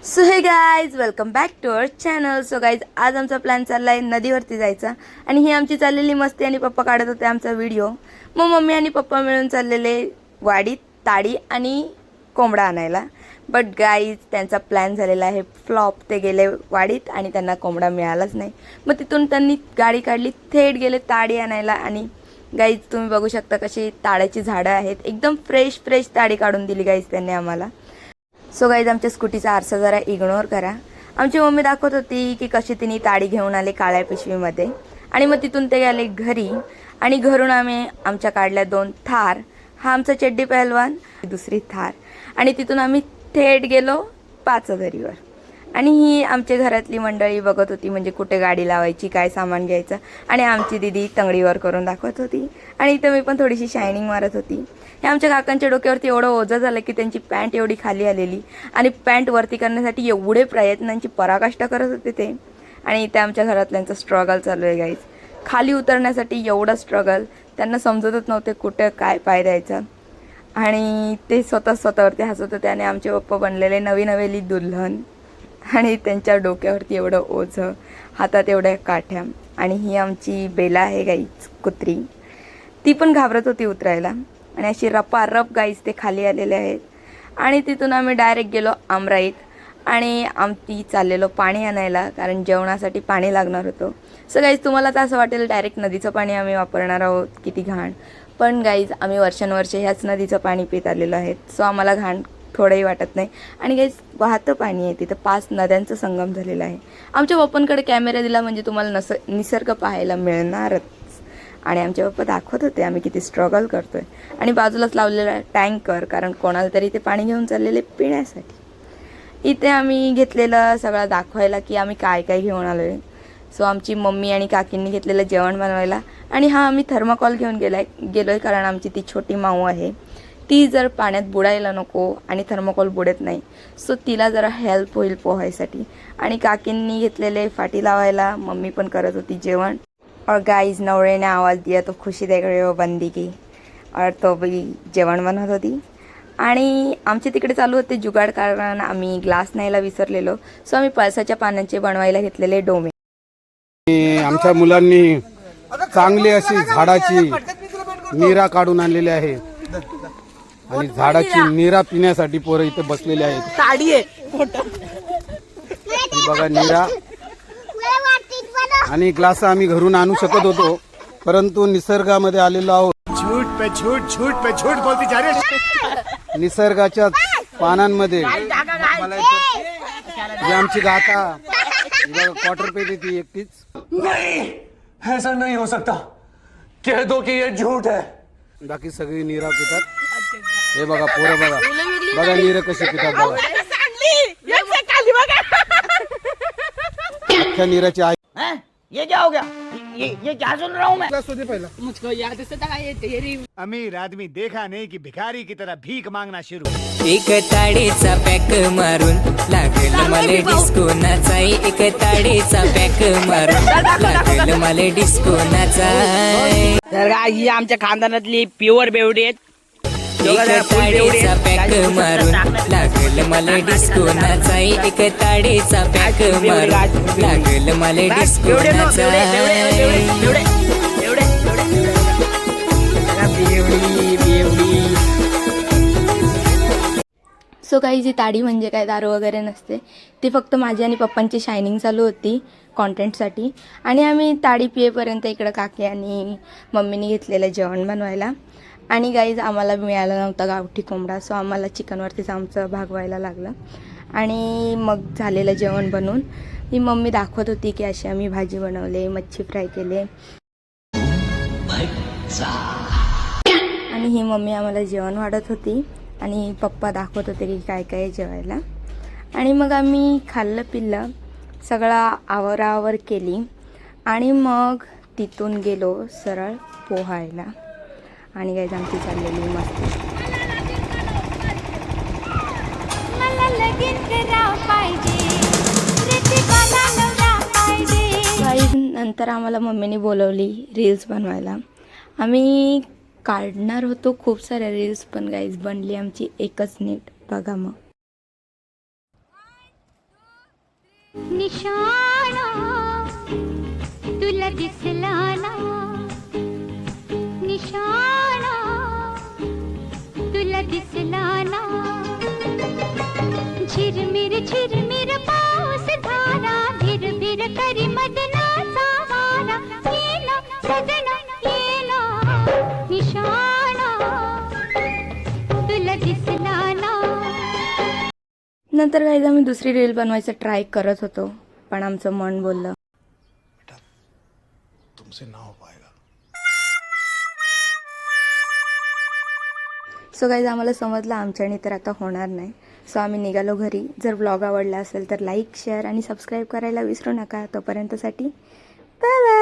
So hey guys welcome back to our channel. So guys आज आमचा plan चालला आहे नदीवरती जायचा आणि ही आमची चाललेली मस्ती आणि पप्पा काढत होते आमचा व्हिडिओ. मग मम्मी आणि पप्पा मिळून चाललेले वाडीत ताडी आणि कोंबडा आणायला. बट गाईज त्यांचा प्लॅन झालेला आहे फ्लॉप. ते गेले वाडीत आणि त्यांना कोंबडा मिळालाच नाही. मग तिथून त्यांनी गाडी काढली, थेट गेले ताडी आणायला. आणि गाईज तुम्ही बघू शकता कशी ताड्याची झाडं आहेत, एकदम फ्रेश फ्रेश ताडी काढून दिली गाईज त्यांनी आम्हाला. सो गाईज आमच्या स्कूटीचा आरसा जरा इग्नोर करा. आमची मम्मी दाखवत होती की कशी तिने ताडी घेऊन आले काळ्या पिशवीमध्ये. आणि मग तिथून ते गेले घरी आणि घरून आम्ही आमच्या काढल्या 2 थार. हा आमचा चड्डी पहलवान, दुसरी थार. आणि तिथून आम्ही थेट गेलो पाचघरीवर. आणि ही आमच्या घरातली मंडळी बघत होती म्हणजे कुठे गाडी लावायची, काय सामान घ्यायचं. आणि आमची दिदी तंगडीवर करून दाखवत होती आणि इथं मी पण थोडीशी शायनिंग मारत होती. हे आमच्या काकांच्या डोक्यावरती एवढं ओझं झालं की त्यांची पॅन्ट एवढी खाली आलेली आणि पॅन्ट वरती करण्यासाठी एवढे प्रयत्नांची पराकाष्ठा करत होते ते. आणि इथे आमच्या घरातल्यांचं स्ट्रगल चालू आहे गाईज. खाली उतरण्यासाठी एवढं स्ट्रगल, त्यांना समजतच नव्हते कुठं काय पाय द्यायचं. आणि ते स्वतःवरती हसत होते. आणि आमचे पप्पा बनलेले नवी नवेली दुल्हन आणि त्यांच्या डोक्यावरती एवढं ओझं, हातात एवढ्या काठ्या. आणि ही आमची बेला आहे गाईज, कुत्री. ती पण घाबरत होती उतरायला. आणि अशी रपारप गाईज ते खाली आलेले आहेत. आणि तिथून आम्ही डायरेक्ट गेलो आमराईत आणि आमटी चाललेलो पाणी आणायला, कारण जेवणासाठी पाणी लागणार होतं. सो गाईज तुम्हाला तर असं वाटेल डायरेक्ट नदीचं पाणी आम्ही वापरणार आहोत, किती घाण. पण गाईज आम्ही वर्षानुवर्षे ह्याच नदीचं पाणी पित आलेलो आहेत. सो आम्हाला घाण थोडंही वाटत नाही. आणि गाईज वाहतं पाणी आहे, तिथं 5 नद्यांचा संगम झालेला आहे. आमच्या पप्पांकडे कॅमेरा दिला म्हणजे तुम्हाला निसर्ग पाहायला मिळणारच. आणि आमचे पप्पा दाखवत होते आम्ही किती स्ट्रगल करतोय. आणि बाजूलाच लावलेला टँकर, कारण कोणाला तरी ते पाणी घेऊन चाललेले पिण्यासाठी. इथे आम्ही घेतलेलं सगळं दाखवायला की आम्ही काय काय घेऊन आलो आहे. सो आमची मम्मी आणि काकींनी घेतलेलं जेवण बनवायला. आणि हा आम्ही थर्माकॉल घेऊन गेलो आहे, कारण आमची ती छोटी माऊ आहे, ती जर पाण्यात बुडायला नको आणि थर्माकॉल बुडत नाही. सो तिला जरा हेल्प होईल पोहायसाठी. आणि काकींनी घेतलेले फाटी लावायला. मम्मी पण करत होती जेवण. और गाइज नवरे ने आवाज़ दिया तो खुशी देख रहे हो बंदी की. और तो भी जेवण बनवत होती. आणि आमचे तिकडे चालू होते जुगाड, कारण आम्ही ग्लास न्यायला विसरलेलो. सो आम्ही पळसाच्या पानांचे बनवायला घेतलेले डोमे. आमच्या मुलांनी चांगली अशी झाडाची नीरा काढून आणलेली आहे. आणि झाडाची नीरा पिण्यासाठी पोरं इथे बसलेले आहेत. ताडी आहे बघा नीरा. आणि ग्लास आम्ही घरून आणू शकत होतो, परंतु निसर्गामध्ये आलेलो आहोत. झूठ पे झूठ बोलती जा रही. निसर्गाच्या पानांमध्ये जी आमची गाथा क्वार्टर पे देती एकटीच. नहीं, ऐसा नहीं हो सकता. कह दो कि ये झूठ है. बाकी सगळी नीरा पितात. हे बघा पोरं बघा, बघा नीरा कशी पितात बघा. अख्ख्या नीराची आई. ये क्या हो गया? ये क्या सुन रहा हूँ मैं? मुझको याद सदा ये तेरी. अमीर आदमी देखा नहीं कि भिखारी की तरह भीक मांगना शुरू. एक ताडीचा पॅक मारून लागल मला डिस्को नाचाई. एक ताडीचा पॅक मारून लागल मला डिस्को नाचाई. तर ही आमच्या खानदानातली प्युअर बेवडी आहेत. एक ताडीचा पॅक मारून लागल मला डिस्को नाचाई. एक ताडीचा पॅक मारून लागल मला डिस्को नाचाई. सो काही जी ताडी म्हणजे काय दारू वगैरे नसते, ती फक्त माझी आणि पप्पांची शायनिंग चालू होती कॉन्टेंटसाठी. आणि आम्ही ताडी पियेपर्यंत इकडं काकी आणि मम्मीने घेतलेलं जेवण बनवायला. आणि गाईज आम्हाला मिळाला नव्हता गावठी कोंबडा, सो आम्हाला चिकनवरतीच आमचं भागवायला लागलं. आणि मग झालेलं जेवण बनवून ही मम्मी दाखवत होती की अशी आम्ही भाजी बनवले, मच्छी फ्राय केले. आणि ही मम्मी आम्हाला जेवण वाढत होती आणि पप्पा दाखवत होते की काय काय जेवायला. आणि मग आम्ही खाल्लं पिल्लं, सगळा आवरावर केली. आणि मग तिथून गेलो सरळ पोहायला. आणि गाईज आमची चाललेली मस्त. गाईज नंतर आम्हाला मम्मीने बोलवली रील्स बनवायला. आम्ही काढणार होतो खूप साऱ्या रील्स, पण गाईज बनली आमची एकच नीट. बघा मग. निशाणा तुला दिसला ना निशाणा तुला दिसला ना झिरमिर पाऊस धारा भिर करी मदनाचा वारा ये ना सजना ये ना निशाणा तुला दिसला ना. नंतर काही आम्ही दुसरी रील बनवायचं ट्राय करत होतो, पण आमचं मन बोललं सो गाईज आम्हाला समजलं आमच्याने तर आता होणार नाही. सो आम्ही निघालो घरी. जर ब्लॉग आवडला असेल तर लाईक शेअर आणि सबस्क्राईब करायला विसरू नका. तोपर्यंतसाठी बाय बाय.